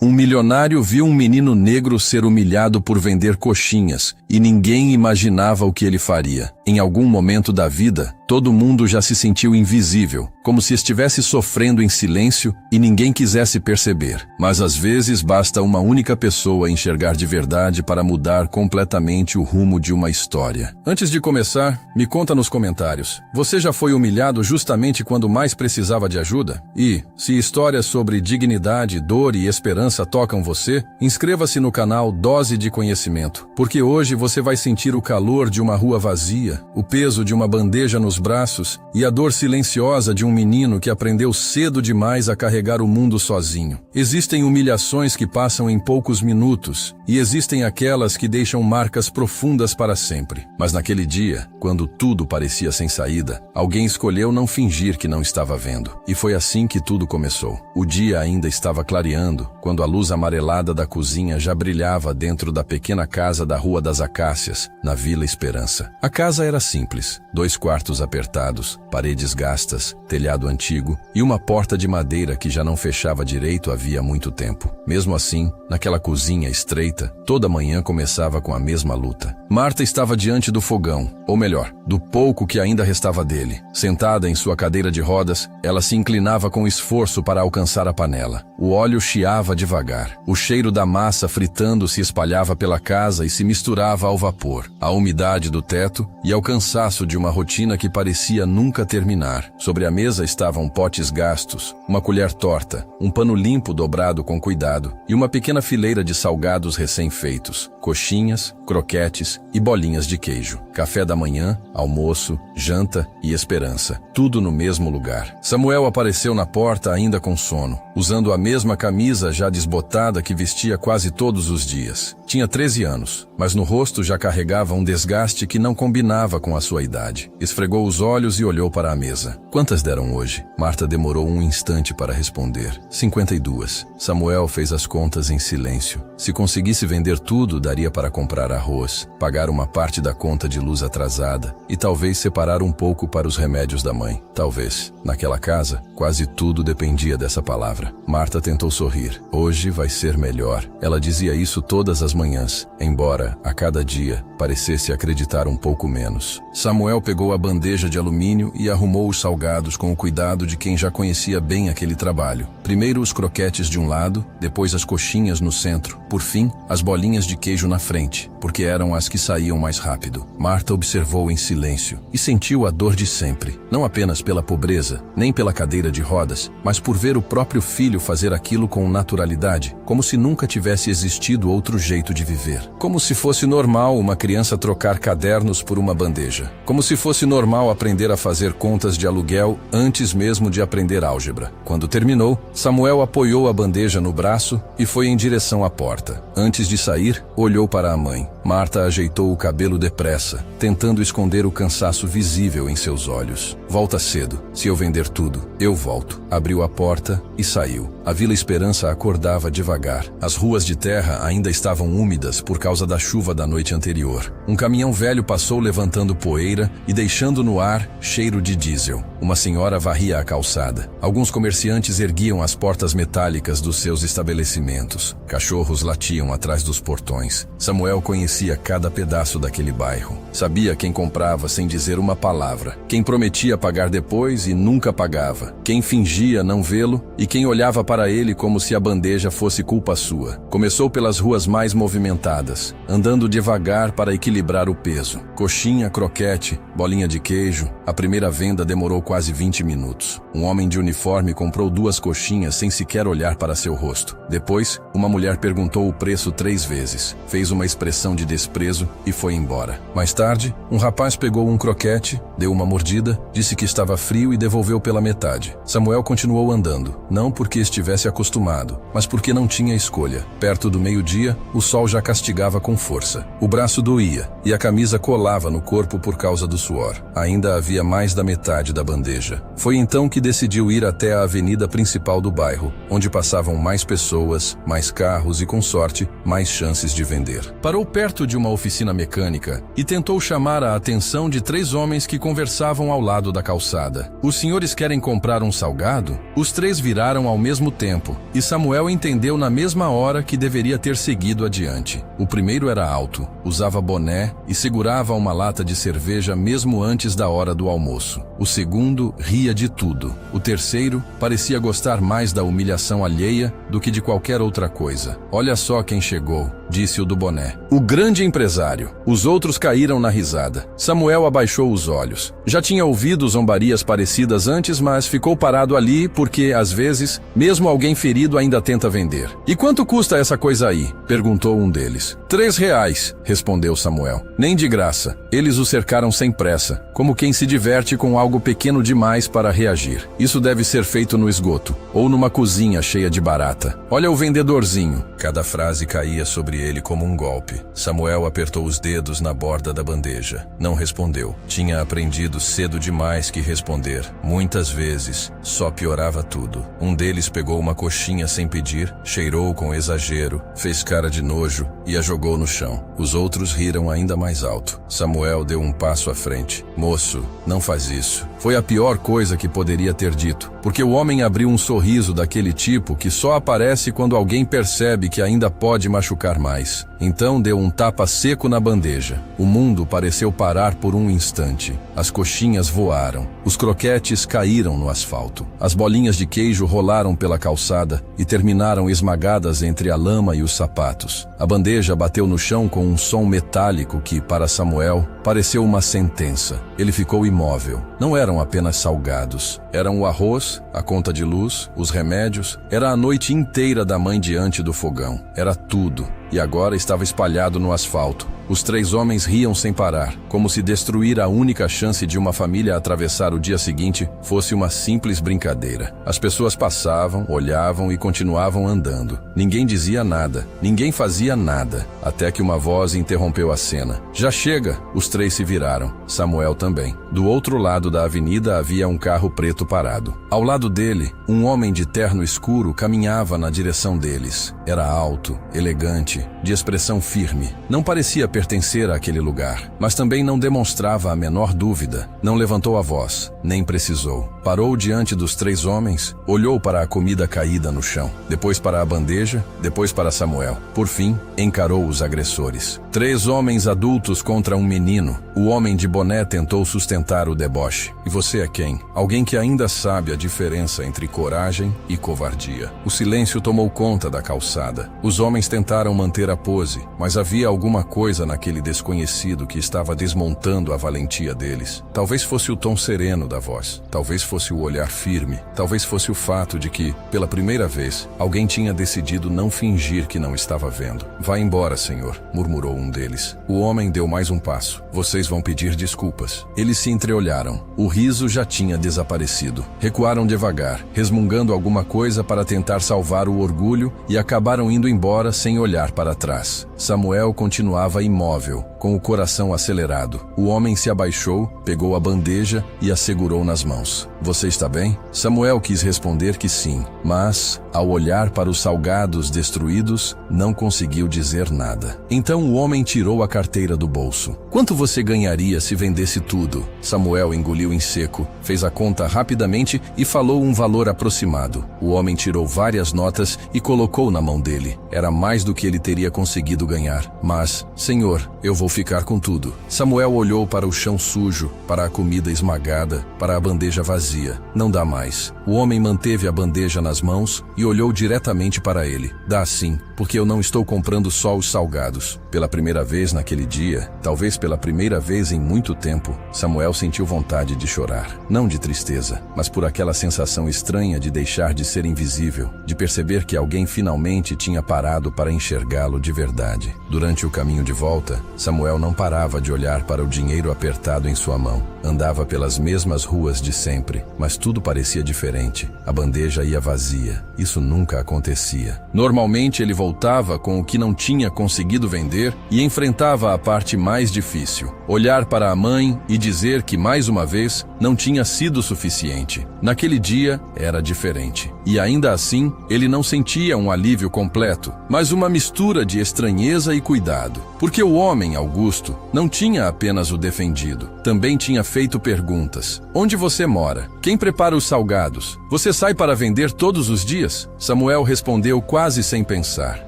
Um milionário viu um menino negro ser humilhado por vender coxinhas, e ninguém imaginava o que ele faria. Em algum momento da vida, todo mundo já se sentiu invisível, como se estivesse sofrendo em silêncio e ninguém quisesse perceber. Mas às vezes basta uma única pessoa enxergar de verdade para mudar completamente o rumo de uma história. Antes de começar, me conta nos comentários. Você já foi humilhado justamente quando mais precisava de ajuda? E, se histórias sobre dignidade, dor e esperança tocam você, inscreva-se no canal Dose de Conhecimento, porque hoje você vai sentir o calor de uma rua vazia, o peso de uma bandeja nos braços e a dor silenciosa de um menino que aprendeu cedo demais a carregar o mundo sozinho. Existem humilhações que passam em poucos minutos e existem aquelas que deixam marcas profundas para sempre. Mas naquele dia, quando tudo parecia sem saída, alguém escolheu não fingir que não estava vendo. E foi assim que tudo começou. O dia ainda estava clareando, quando a luz amarelada da cozinha já brilhava dentro da pequena casa da Rua das Acácias, na Vila Esperança. A casa era simples, 2 quartos apertados, paredes gastas, telhado antigo e uma porta de madeira que já não fechava direito havia muito tempo. Mesmo assim, naquela cozinha estreita, toda manhã começava com a mesma luta. Marta estava diante do fogão, ou melhor, do pouco que ainda restava dele. Sentada em sua cadeira de rodas, ela se inclinava com esforço para alcançar a panela. O óleo chiava devagar. O cheiro da massa fritando se espalhava pela casa e se misturava ao vapor, à umidade do teto e ao cansaço de uma rotina que parecia nunca terminar. Sobre a mesa estavam potes gastos, uma colher torta, um pano limpo dobrado com cuidado e uma pequena fileira de salgados recém-feitos, coxinhas, croquetes e bolinhas de queijo. Café da manhã, almoço, janta e esperança, tudo no mesmo lugar. Samuel apareceu na porta ainda com sono, usando a mesma camisa já desbotada que vestia quase todos os dias. Tinha 13 anos, mas no rosto já carregava um desgaste que não combinava com a sua idade. Esfregou os olhos e olhou para a mesa. Quantas deram hoje? Marta demorou um instante para responder. 52. Samuel fez as contas em silêncio. Se conseguisse vender tudo, daria para comprar arroz, pagar uma parte da conta de luz atrasada e talvez separar um pouco para os remédios da mãe. Talvez. Naquela casa, quase tudo dependia dessa palavra. Marta tentou sorrir. Hoje vai ser melhor. Ela dizia isso todas as manhãs, embora, a cada dia, parecesse acreditar um pouco menos. Samuel pegou a bandeja de alumínio e arrumou os salgados com o cuidado de quem já conhecia bem aquele trabalho. Primeiro os croquetes de um lado, depois as coxinhas no centro, por fim, as bolinhas de queijo na frente, porque eram as que saíam mais rápido. Marta observou em silêncio e sentiu a dor de sempre, não apenas pela pobreza, nem pela cadeira de rodas, mas por ver o próprio filho fazer aquilo com naturalidade, como se nunca tivesse existido outro jeito de viver. Como se fosse normal uma criança trocar cadernos por uma bandeja. Como se fosse normal aprender a fazer contas de aluguel antes mesmo de aprender álgebra. Quando terminou, Samuel apoiou a bandeja no braço e foi em direção à porta. Antes de sair, olhou para a mãe. Marta ajeitou o cabelo depressa, tentando esconder o cansaço visível em seus olhos. Volta cedo. Se eu vender tudo, eu volto. Abriu a porta e saiu. A Vila Esperança acordava devagar. As ruas de terra ainda estavam úmidas por causa da chuva da noite anterior. Um caminhão velho passou levantando poeira e deixando no ar cheiro de diesel. Uma senhora varria a calçada. Alguns comerciantes erguiam as portas metálicas dos seus estabelecimentos. Cachorros latiam atrás dos portões. Samuel conhecia cada pedaço daquele bairro. Sabia quem comprava sem dizer uma palavra. Quem prometia pagar depois e nunca pagava. Quem fingia não vê-lo e quem olhava para ele como se a bandeja fosse culpa sua. Começou pelas ruas mais movimentadas, andando devagar para equilibrar o peso. Coxinha, croquete, bolinha de queijo. A primeira venda demorou quase 20 minutos. Um homem de uniforme comprou 2 coxinhas sem sequer olhar para seu rosto. Depois, uma mulher perguntou o preço 3 vezes, fez uma expressão de desprezo e foi embora. Mais tarde, um rapaz pegou um croquete, deu uma mordida, disse que estava frio e devolveu pela metade. Samuel continuou andando, não porque estivesse acostumado, mas porque não tinha escolha. Perto do meio-dia, o sol já castigava com força. O braço doía e a camisa colava no corpo por causa do suor. Ainda havia mais da metade da bandeja bandeja. Foi então que decidiu ir até a avenida principal do bairro, onde passavam mais pessoas, mais carros e, com sorte, mais chances de vender. Parou perto de uma oficina mecânica e tentou chamar a atenção de 3 homens que conversavam ao lado da calçada. Os senhores querem comprar um salgado? Os 3 viraram ao mesmo tempo, e Samuel entendeu na mesma hora que deveria ter seguido adiante. O primeiro era alto, usava boné e segurava uma lata de cerveja mesmo antes da hora do almoço. O segundo ria de tudo. O terceiro parecia gostar mais da humilhação alheia do que de qualquer outra coisa. Olha só quem chegou, disse o do boné. O grande empresário. Os outros caíram na risada. Samuel abaixou os olhos. Já tinha ouvido zombarias parecidas antes, mas ficou parado ali porque, às vezes, mesmo alguém ferido ainda tenta vender. E quanto custa essa coisa aí? Perguntou um deles. R$3, respondeu Samuel. Nem de graça. Eles o cercaram sem pressa, como quem se diverte com algo pequeno demais para reagir. Isso deve ser feito no esgoto, ou numa cozinha cheia de barata. Olha o vendedorzinho. Cada frase caía sobre ele como um golpe. Samuel apertou os dedos na borda da bandeja. Não respondeu. Tinha aprendido cedo demais que responder, muitas vezes, só piorava tudo. Um deles pegou uma coxinha sem pedir, cheirou com exagero, fez cara de nojo e a jogou no chão. Os outros riram ainda mais alto. Samuel deu um passo à frente. Moço, não faz isso. Foi a pior coisa que poderia ter dito, porque o homem abriu um sorriso daquele tipo que só aparece quando alguém percebe que ainda pode machucar mais. Então deu um tapa seco na bandeja. O mundo pareceu parar por um instante. As coxinhas voaram. Os croquetes caíram no asfalto. As bolinhas de queijo rolaram pela calçada e terminaram esmagadas entre a lama e os sapatos. A bandeja bateu no chão com um som metálico que, para Samuel, pareceu uma sentença. Ele ficou imóvel. Não eram apenas salgados. Eram o arroz, a conta de luz, os remédios. Era a noite inteira da mãe diante do fogão. Era tudo. E agora estava espalhado no asfalto. Os 3 homens riam sem parar, como se destruir a única chance de uma família atravessar o dia seguinte fosse uma simples brincadeira. As pessoas passavam, olhavam e continuavam andando. Ninguém dizia nada, ninguém fazia nada, até que uma voz interrompeu a cena. Já chega! Os 3 se viraram. Samuel também. Do outro lado da avenida havia um carro preto parado. Ao lado dele, um homem de terno escuro caminhava na direção deles. Era alto, elegante, de expressão firme. Não parecia pertencer àquele lugar, mas também não demonstrava a menor dúvida. Não levantou a voz, nem precisou. Parou diante dos 3 homens, olhou para a comida caída no chão, depois para a bandeja, depois para Samuel. Por fim, encarou os agressores. 3 homens adultos contra um menino. O homem de boné tentou sustentar o deboche. E você é quem? Alguém que ainda sabe a diferença entre coragem e covardia. O silêncio tomou conta da calçada. Os homens tentaram manter a pose, mas havia alguma coisa naquele desconhecido que estava desmontando a valentia deles. Talvez fosse o tom sereno da voz. Talvez fosse o olhar firme. Talvez fosse o fato de que, pela primeira vez, alguém tinha decidido não fingir que não estava vendo. Vá embora, senhor, murmurou um deles. O homem deu mais um passo. Vocês vão pedir desculpas. Eles se entreolharam. O riso já tinha desaparecido. Recuaram devagar, resmungando alguma coisa para tentar salvar o orgulho e acabaram indo embora sem olhar para trás. Samuel continuava imóvel, com o coração acelerado. O homem se abaixou, pegou a bandeja e a segurou nas mãos. Você está bem? Samuel quis responder que sim, mas, ao olhar para os salgados destruídos, não conseguiu dizer nada. Então o homem tirou a carteira do bolso. Quanto você ganharia se vendesse tudo? Samuel engoliu em seco, fez a conta rapidamente e falou um valor aproximado. O homem tirou várias notas e colocou na mão dele. Era mais do que ele teria conseguido ganhar. Mas, senhor, eu vou ficar com tudo. Samuel olhou para o chão sujo, para a comida esmagada, para a bandeja vazia. Não dá mais. O homem manteve a bandeja nas mãos e olhou diretamente para ele. Dá sim, porque eu não estou comprando só os salgados. Pela primeira vez naquele dia, talvez pela primeira vez em muito tempo, Samuel sentiu vontade de chorar. Não de tristeza, mas por aquela sensação estranha de deixar de ser invisível, de perceber que alguém finalmente tinha parado para enxergá-lo de verdade. Durante o caminho de volta, Samuel Samuel não parava de olhar para o dinheiro apertado em sua mão. Andava pelas mesmas ruas de sempre, mas tudo parecia diferente. A bandeja ia vazia. Isso nunca acontecia. Normalmente ele voltava com o que não tinha conseguido vender e enfrentava a parte mais difícil: olhar para a mãe e dizer que, mais uma vez, não tinha sido suficiente. Naquele dia era diferente. E ainda assim, ele não sentia um alívio completo, mas uma mistura de estranheza e cuidado. Porque o homem, Augusto, não tinha apenas o defendido, também tinha feito perguntas. Onde você mora? Quem prepara os salgados? Você sai para vender todos os dias? Samuel respondeu quase sem pensar.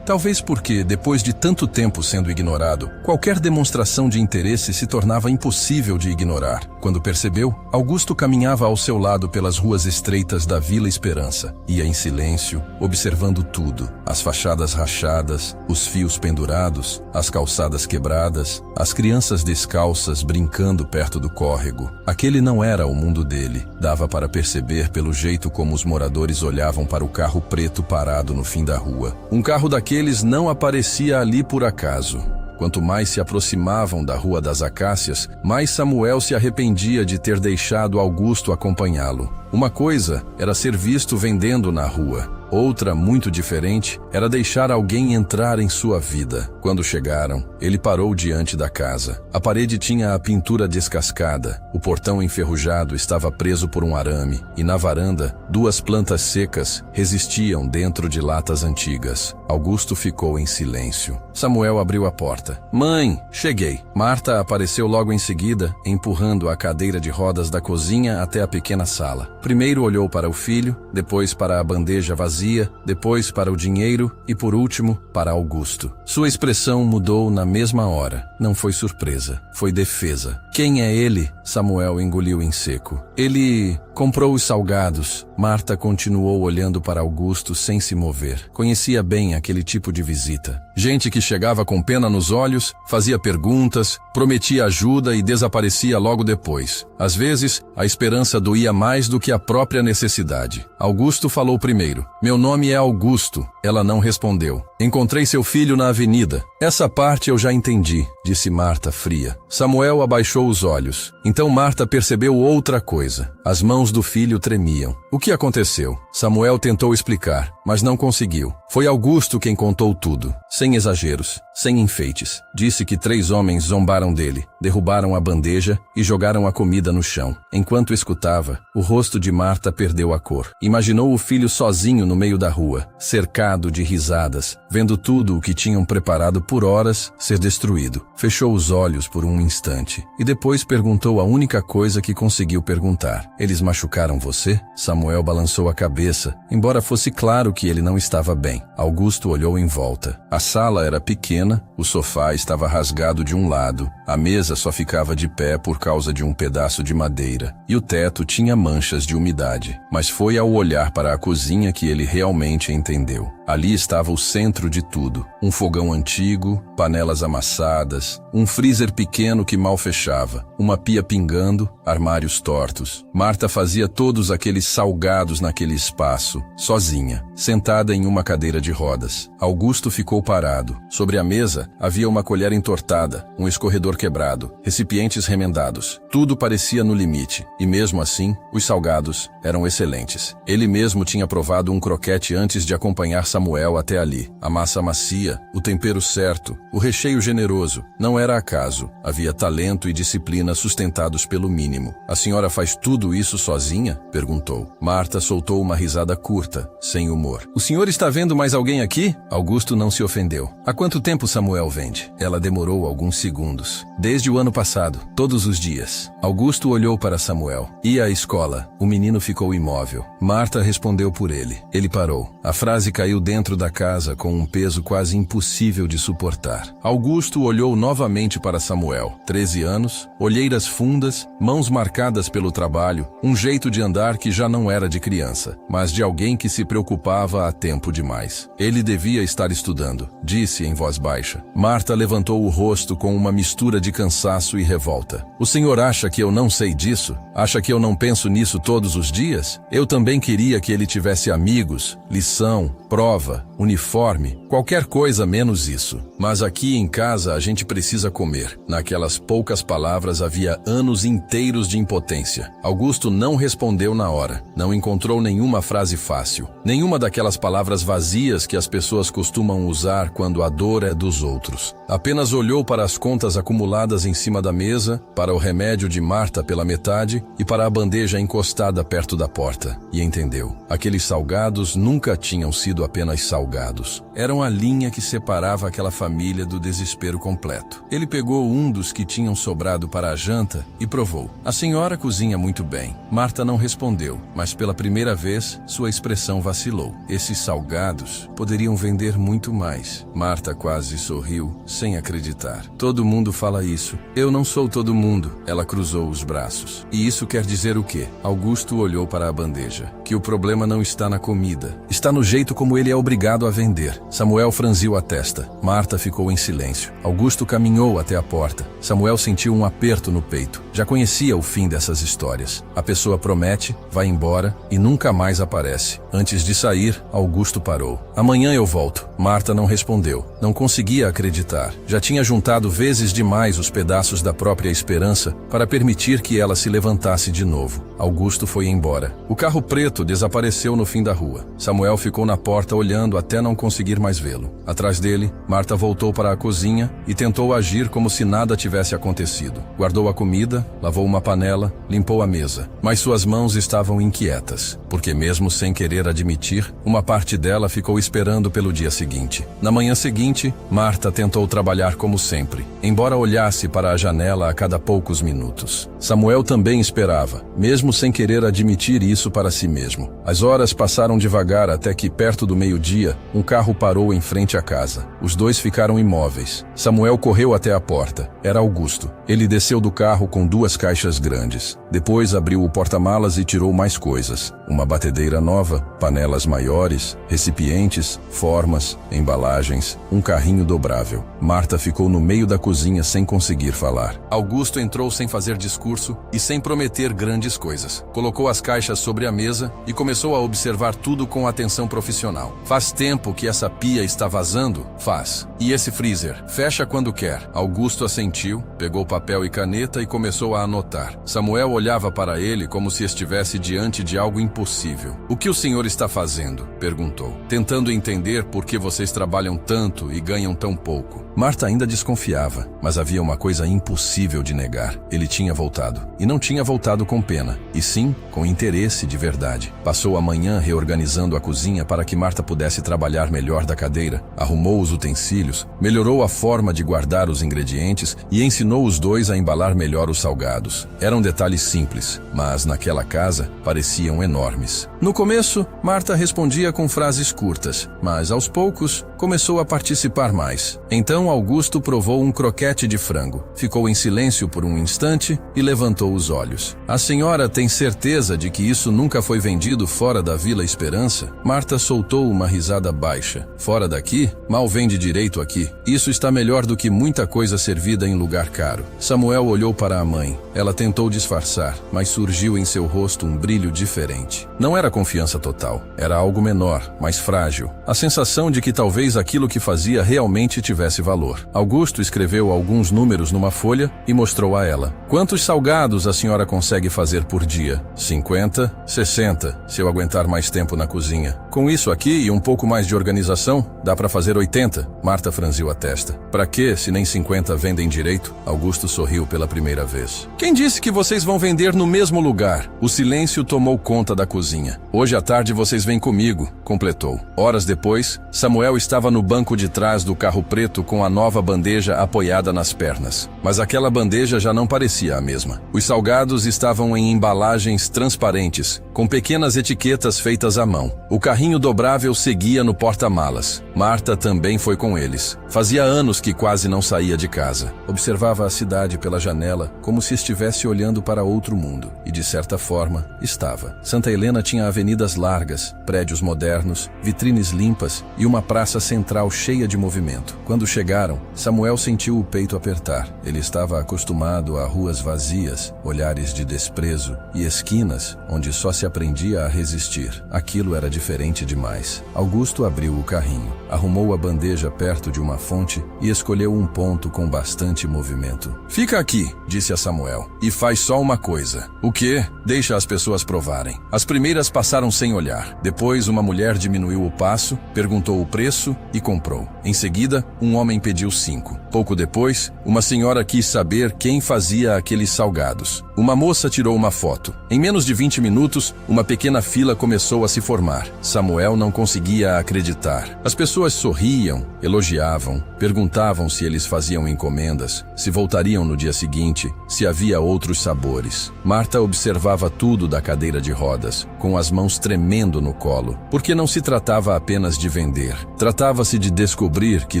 Talvez porque, depois de tanto tempo sendo ignorado, qualquer demonstração de interesse se tornava impossível de ignorar. Quando percebeu, Augusto caminhava ao seu lado pelas ruas estreitas da Vila Esperança. Ia em silêncio, observando tudo: as fachadas rachadas, os fios pendurados, as calçadas quebradas, as crianças descalças brincando perto do córrego. Aquele não era o mundo dele. Dava para perceber pelo jeito como os moradores olhavam para o carro preto parado no fim da rua. Um carro daqueles não aparecia ali por acaso. Quanto mais se aproximavam da Rua das Acácias, mais Samuel se arrependia de ter deixado Augusto acompanhá-lo. Uma coisa era ser visto vendendo na rua. Outra, muito diferente, era deixar alguém entrar em sua vida. Quando chegaram, ele parou diante da casa. A parede tinha a pintura descascada, o portão enferrujado estava preso por um arame, e na varanda, duas plantas secas resistiam dentro de latas antigas. Augusto ficou em silêncio. Samuel abriu a porta. Mãe, cheguei. Marta apareceu logo em seguida, empurrando a cadeira de rodas da cozinha até a pequena sala. Primeiro olhou para o filho, depois para a bandeja vazia, depois para o dinheiro e, por último, para Augusto. Sua expressão mudou na mesma hora. Não foi surpresa, foi defesa. Quem é ele? Samuel engoliu em seco. Ele comprou os salgados. Marta continuou olhando para Augusto sem se mover. Conhecia bem aquele tipo de visita. Gente que chegava com pena nos olhos, fazia perguntas, prometia ajuda e desaparecia logo depois. Às vezes, a esperança doía mais do que a própria necessidade. Augusto falou primeiro. Meu nome é Augusto. Ela não respondeu. Encontrei seu filho na avenida. Essa parte eu já entendi, disse Marta fria. Samuel abaixou os olhos. Então Marta percebeu outra coisa. As mãos do filho tremiam. O que aconteceu? Samuel tentou explicar, mas não conseguiu. Foi Augusto quem contou tudo, sem exageros, sem enfeites. Disse que 3 homens zombaram dele, derrubaram a bandeja e jogaram a comida no chão. Enquanto escutava, o rosto de Marta perdeu a cor. Imaginou o filho sozinho no meio da rua, cercado de risadas, vendo tudo o que tinham preparado por horas ser destruído. Fechou os olhos por um instante e depois perguntou a única coisa que conseguiu perguntar. Eles machucaram você? Samuel balançou a cabeça, embora fosse claro que ele não estava bem. Augusto olhou em volta. A sala era pequena, o sofá estava rasgado de um lado, a mesa só ficava de pé por causa de um pedaço de madeira, e o teto tinha manchas de umidade. Mas foi ao olhar para a cozinha que ele realmente entendeu. Ali estava o centro de tudo. Um fogão antigo, panelas amassadas, um freezer pequeno que mal fechava, uma pia pingando, armários tortos. Marta fazia todos aqueles salgados naquele espaço, sozinha, sentada em uma cadeira de rodas. Augusto ficou parado. Sobre a mesa havia uma colher entortada, um escorredor quebrado, recipientes remendados. Tudo parecia no limite, e mesmo assim, os salgados eram excelentes. Ele mesmo tinha provado um croquete antes de acompanhar Samuel até ali. A massa macia, o tempero certo, o recheio generoso. Não era acaso. Havia talento e disciplina sustentados pelo mínimo. A senhora faz tudo isso sozinha? Perguntou. Marta soltou uma risada curta, sem humor. O senhor está vendo mais alguém aqui? Augusto não se ofendeu. Há quanto tempo Samuel vende? Ela demorou alguns segundos. Desde o ano passado, todos os dias. Augusto olhou para Samuel. Ia à escola. O menino ficou imóvel. Marta respondeu por ele. Ele parou. A frase caiu dentro da casa com um peso quase impossível de suportar. Augusto olhou novamente para Samuel. 13 anos, olheiras fundas, mãos marcadas pelo trabalho, um jeito de andar que já não era de criança, mas de alguém que se preocupava há tempo demais. Ele devia estar estudando, disse em voz baixa. Marta levantou o rosto com uma mistura de cansaço e revolta. O senhor acha que eu não sei disso? Acha que eu não penso nisso todos os dias? Eu também queria que ele tivesse amigos, lição, prova, uniforme, qualquer coisa menos isso. Mas aqui em casa a gente precisa comer. Naquelas poucas palavras havia anos inteiros de impotência. Augusto não respondeu na hora. Não encontrou nenhuma frase fácil. Nenhuma daquelas palavras vazias que as pessoas costumam usar quando a dor é dos outros. Apenas olhou para as contas acumuladas em cima da mesa, para o remédio de Marta pela metade e para a bandeja encostada perto da porta. E entendeu. Aqueles salgados nunca tinham sido apenas salgados. Eram a linha que separava aquela família do desespero completo. Ele pegou um dos que tinham sobrado para a janta e provou. A senhora cozinha muito bem. Marta não respondeu, mas pela primeira vez sua expressão vacilou. Esses salgados poderiam vender muito mais. Marta quase sorriu, sem acreditar. Todo mundo fala isso. Eu não sou todo mundo. Ela cruzou os braços. E isso quer dizer o quê? Augusto olhou para a bandeja. Que o problema não está na comida. Está no jeito como ele é obrigado a vender. Samuel franziu a testa. Marta ficou em silêncio. Augusto caminhou até a porta. Samuel sentiu um aperto no peito. Já conhecia o fim dessas histórias. A pessoa promete, vai embora e nunca mais aparece. Antes de sair, Augusto parou. Amanhã eu volto. Marta não respondeu. Não conseguia acreditar. Já tinha juntado vezes demais os pedaços da própria esperança para permitir que ela se levantasse de novo. Augusto foi embora. O carro preto desapareceu no fim da rua. Samuel ficou na porta olhando até não conseguir mais vê-lo. Atrás dele, Marta voltou para a cozinha e tentou agir como se nada tivesse acontecido. Guardou a comida, lavou uma panela, limpou a mesa. Mas suas mãos estavam inquietas, porque mesmo sem querer admitir, uma parte dela ficou esperando pelo dia seguinte. Na manhã seguinte, Marta tentou trabalhar como sempre, embora olhasse para a janela a cada poucos minutos. Samuel também esperava, mesmo sem querer admitir isso para si mesmo. As horas passaram devagar até que, perto do meio-dia, um carro parou em frente à casa. Os dois ficaram imóveis. Samuel correu até a porta. Era Augusto. Ele desceu do carro com 2 caixas grandes. Depois abriu o porta-malas e tirou mais coisas. Uma batedeira nova, panelas maiores, recipientes, formas, embalagens, um carrinho dobrável. Marta ficou no meio da cozinha sem conseguir falar. Augusto entrou sem fazer discurso e sem prometer grandes coisas. Colocou as caixas sobre a mesa e começou a observar tudo com atenção profissional. Faz tempo que essa pia está vazando? Faz. E esse freezer? Fecha quando quer. Augusto assentiu, pegou papel e caneta e começou a anotar. Samuel olhava para ele como se estivesse diante de algo impossível. O que o senhor está fazendo? Perguntou. Tentando entender por que vocês trabalham tanto e ganham tão pouco. Marta ainda desconfiava, mas havia uma coisa impossível de negar. Ele tinha voltado. E não tinha voltado com pena, e sim com interesse de verdade. Passou a manhã reorganizando a cozinha para que Marta pudesse trabalhar melhor da cadeira, arrumou os utensílios, melhorou a forma de guardar os ingredientes e ensinou os dois a embalar melhor os salgados. Eram detalhes simples, mas naquela casa pareciam enormes. No começo, Marta respondia com frases curtas, mas aos poucos começou a participar mais. Então Augusto provou um croquete de frango, ficou em silêncio por um instante e levantou os olhos. A senhora tem certeza de que isso nunca foi vendido fora da Vila Esperança? Marta soltou uma risada baixa. Fora daqui? Mal vende direito aqui. Isso está melhor do que muita coisa servida em lugar caro. Samuel olhou para a mãe. Ela tentou disfarçar, mas surgiu em seu rosto um brilho diferente. Não era confiança total. Era algo menor, mais frágil. A sensação de que talvez aquilo que fazia realmente tivesse valor. Augusto escreveu alguns números numa folha e mostrou a ela. Quantos salgados a senhora consegue fazer por dia? 50, 60, se eu aguentar mais tempo na cozinha. Com isso aqui e um pouco mais de organização, dá para fazer 80. Marta franziu a testa. Para quê, se nem 50 vendem direito? Augusto sorriu pela primeira vez. Quem disse que vocês vão vender no mesmo lugar? O silêncio tomou conta da cozinha. Hoje à tarde vocês vêm comigo, completou. Horas depois, Samuel estava no banco de trás do carro preto com a nova bandeja apoiada nas pernas. Mas aquela bandeja já não parecia a mesma. Os salgados estavam em embalagens transparentes, com pequenas etiquetas feitas à mão. O carrinho dobrável seguia no porta-malas. Marta também foi com eles. Fazia anos que quase não saía de casa. Observava a cidade pela janela como se estivesse olhando para outro mundo. E de certa forma, estava. Santa Helena tinha avenidas largas, prédios modernos, vitrines limpas e uma praça central cheia de movimento. Quando chegaram, Samuel sentiu o peito apertar. Ele estava acostumado a ruas vazias, olhares de desprezo e esquinas onde só se aprendia a resistir. Aquilo era diferente demais. Augusto abriu o carrinho, arrumou a bandeja perto de uma fonte e escolheu um ponto com bastante movimento. "Fica aqui", disse a Samuel, "e faz só uma coisa." "O quê?" "Deixa as pessoas provarem." As primeiras passaram sem olhar. Depois, uma mulher diminuiu o passo, perguntou o preço e comprou. Em seguida, um homem pediu 5. Pouco depois, uma senhora quis saber quem fazia aqueles salgados. Uma moça tirou uma foto. Em menos de 20 minutos, uma pequena fila começou a se formar. Samuel não conseguia acreditar. As pessoas sorriam, elogiavam, perguntavam se eles faziam encomendas, se voltariam no dia seguinte, se havia outros sabores. Marta observava tudo da cadeira de rodas, com as mãos tremendo no colo, porque não se tratava apenas de vender. Tratava-se de descobrir que,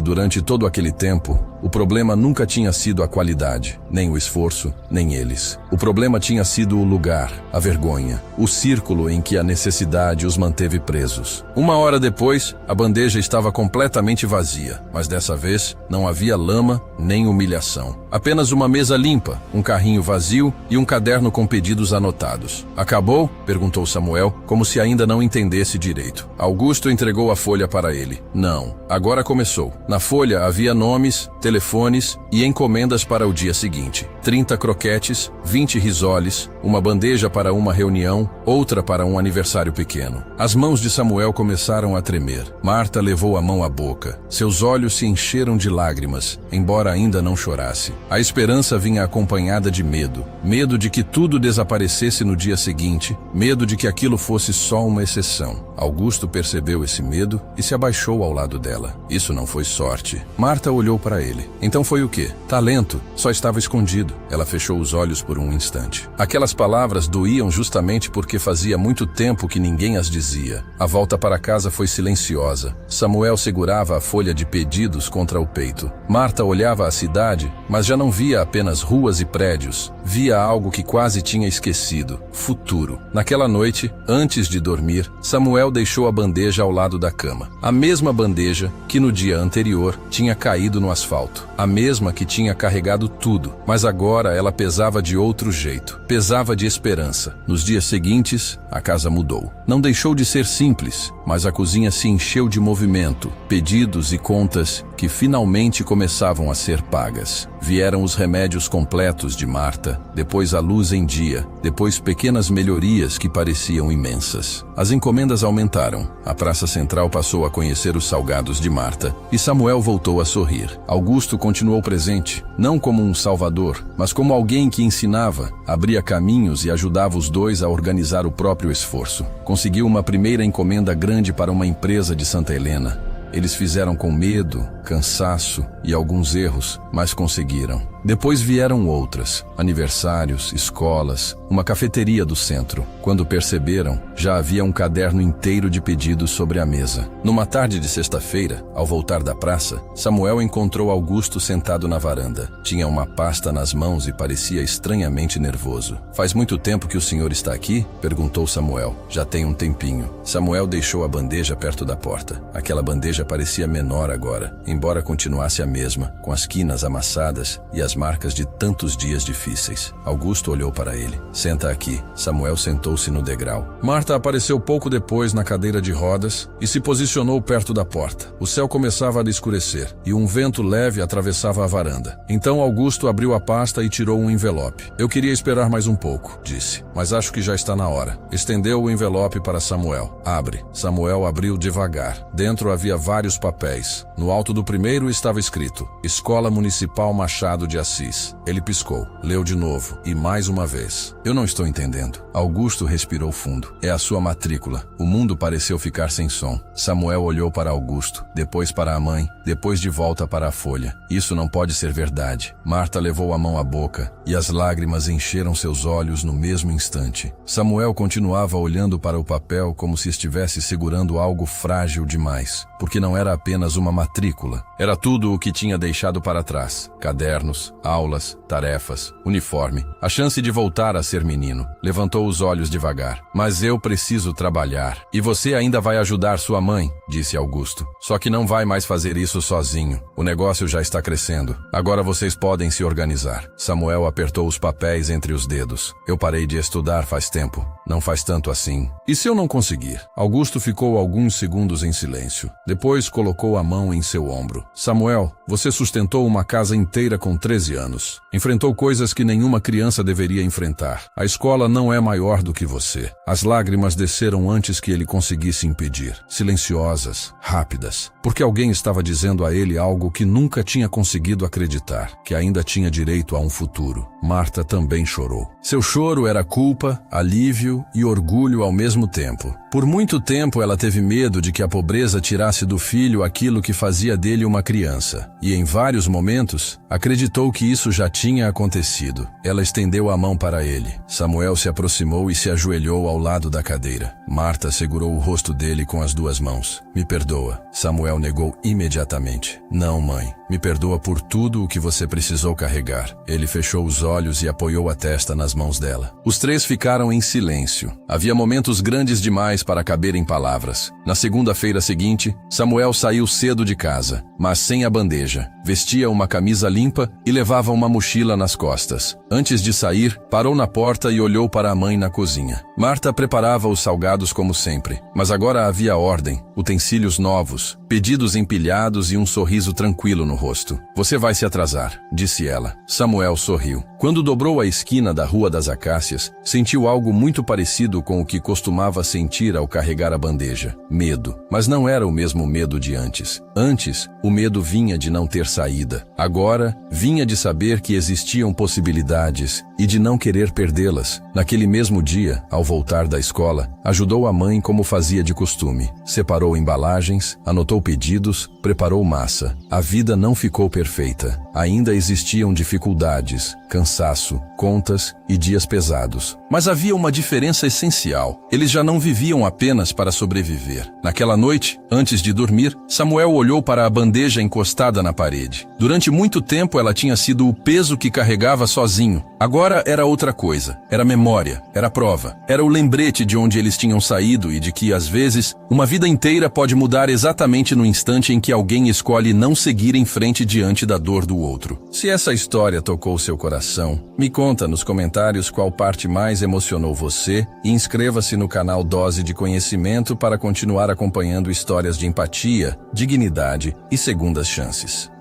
durante todo aquele tempo, o problema nunca tinha sido a qualidade, nem o esforço, nem eles. O problema tinha sido o lugar, a vergonha, o círculo em que a necessidade os manteve presos. Uma hora depois, a bandeja estava completamente vazia, mas dessa vez não havia lama nem humilhação. Apenas uma mesa limpa, um carrinho vazio e um caderno com pedidos anotados. "Acabou?" perguntou Samuel, como se ainda não entendesse direito. Augusto entregou a folha para ele. "Não, agora começou." Na folha havia nomes, telefones e encomendas para o dia seguinte. 30 croquetes, 20 risoles, uma bandeja para uma reunião, outra para um aniversário pequeno. As mãos de Samuel começaram a tremer. Marta levou a mão à boca. Seus olhos se encheram de lágrimas, embora ainda não chorasse. A esperança vinha acompanhada de medo. Medo de que tudo desaparecesse no dia seguinte, medo de que aquilo fosse só uma exceção. Augusto percebeu esse medo e se abaixou ao lado dela. Isso não foi sorte. Marta olhou para ele. Então foi o quê? Talento. Só estava escondido. Ela fechou os olhos por um instante. Aquelas palavras doíam justamente porque fazia muito tempo que ninguém as dizia. A volta para casa foi silenciosa. Samuel segurava a folha de pedidos contra o peito. Marta olhava a cidade, mas já não via apenas ruas e prédios. Via algo que quase tinha esquecido. Futuro. Naquela noite, antes de dormir, Samuel deixou a bandeja ao lado da cama. A mesma bandeja que no dia anterior tinha caído no asfalto. A mesma que tinha carregado tudo. Mas agora ela pesava de outro jeito. Pesava de esperança. Nos dias seguintes, a casa mudou. Não deixou de ser simples, mas a cozinha se encheu de movimento, pedidos e contas que finalmente começavam a ser pagas. Vieram os remédios completos de Marta, depois a luz em dia, depois pequenas melhorias que pareciam imensas. As encomendas aumentaram. A praça central passou a conhecer os salgados de Marta e Samuel voltou a sorrir. Augusto continuou presente, não como um salvador, mas como alguém que ensinava, abria caminhos e ajudava os dois a organizar o próprio esforço. Conseguiu uma primeira encomenda grande para uma empresa de Santa Helena. Eles fizeram com medo, cansaço e alguns erros, mas conseguiram. Depois vieram outras, aniversários, escolas, uma cafeteria do centro. Quando perceberam, já havia um caderno inteiro de pedidos sobre a mesa. Numa tarde de sexta-feira, ao voltar da praça, Samuel encontrou Augusto sentado na varanda. Tinha uma pasta nas mãos e parecia estranhamente nervoso. "Faz muito tempo que o senhor está aqui?" perguntou Samuel. "Já tem um tempinho." Samuel deixou a bandeja perto da porta. Aquela bandeja parecia menor agora, embora continuasse a mesma, com as quinas amassadas e as marcas de tantos dias difíceis. Augusto olhou para ele. "Senta aqui." Samuel sentou-se no degrau. Marta apareceu pouco depois na cadeira de rodas e se posicionou perto da porta. O céu começava a escurecer e um vento leve atravessava a varanda. Então Augusto abriu a pasta e tirou um envelope. "Eu queria esperar mais um pouco", disse, "mas acho que já está na hora." Estendeu o envelope para Samuel. "Abre." Samuel abriu devagar. Dentro havia vários papéis. No alto do primeiro estava escrito: Escola Municipal Machado de Assis. Ele piscou, leu de novo e mais uma vez. "Eu não estou entendendo." Augusto respirou fundo. "É a sua matrícula." O mundo pareceu ficar sem som. Samuel olhou para Augusto, depois para a mãe, depois de volta para a folha. "Isso não pode ser verdade." Marta levou a mão à boca e as lágrimas encheram seus olhos no mesmo instante. Samuel continuava olhando para o papel como se estivesse segurando algo frágil demais. porque não era apenas uma matrícula. Era tudo o que tinha deixado para trás: cadernos, aulas, tarefas, uniforme, a chance de voltar a ser menino. Levantou os olhos devagar. Mas eu preciso trabalhar. E você ainda vai ajudar sua mãe, disse Augusto. Só que não vai mais fazer isso sozinho. O negócio já está crescendo. Agora vocês podem se organizar. Samuel apertou os papéis entre os dedos. Eu parei de estudar faz tempo. Não faz tanto assim. E se eu não conseguir? Augusto ficou alguns segundos em silêncio. Depois colocou a mão em seu ombro. Samuel, você sustentou uma casa inteira com 13 anos. Enfrentou coisas que nenhuma criança deveria enfrentar. A escola não é maior do que você. As lágrimas desceram antes que ele conseguisse impedir. Silenciosas, rápidas. Porque alguém estava dizendo a ele algo que nunca tinha conseguido acreditar. Que ainda tinha direito a um futuro. Marta também chorou. Seu choro era culpa, alívio e orgulho ao mesmo tempo. Por muito tempo ela teve medo de que a pobreza tirasse do filho aquilo que fazia dele uma criança. E em vários momentos, acreditou que isso já tinha acontecido. Ela estendeu a mão para ele. Samuel se aproximou e se ajoelhou ao lado da cadeira. Marta segurou o rosto dele com as duas mãos. Me perdoa. Samuel negou imediatamente. Não, mãe. Me perdoa por tudo o que você precisou carregar. Ele fechou os olhos e apoiou a testa nas mãos dela. Os três ficaram em silêncio. Havia momentos grandes demais para caber em palavras. Na segunda-feira seguinte, Samuel saiu cedo de casa, mas sem a bandeja. Vestia uma camisa limpa e levava uma mochila nas costas. Antes de sair, parou na porta e olhou para a mãe na cozinha. Marta preparava os salgados como sempre, mas agora havia ordem, utensílios novos, pedidos empilhados e um sorriso tranquilo no rosto. Você vai se atrasar, disse ela. Samuel sorriu. Quando dobrou a esquina da Rua das Acácias, sentiu algo muito parecido com o que costumava sentir ao carregar a bandeja. Medo. Mas não era o mesmo medo de antes. Antes, o medo vinha de não ter saída. Agora, vinha de saber que existiam possibilidades e de não querer perdê-las. Naquele mesmo dia, ao voltar da escola, ajudou a mãe como fazia de costume. Separou embalagens, anotou pedidos, preparou massa. A vida não ficou perfeita. Ainda existiam dificuldades, cansaço, contas e dias pesados. Mas havia uma diferença essencial. Eles já não viviam apenas para sobreviver. Naquela noite, antes de dormir, Samuel olhou para a bandeja encostada na parede. Durante muito tempo ela tinha sido o peso que carregava sozinho. Agora era outra coisa. Era memória, era prova. Era o lembrete de onde eles tinham saído e de que, às vezes, uma vida inteira pode mudar exatamente no instante em que alguém escolhe não seguir em frente diante da dor do outro. Se essa história tocou seu coração, me conta nos comentários qual parte mais emocionou você e inscreva-se no canal Dose de Conhecimento para continuar acompanhando histórias de empatia, dignidade e segundas chances.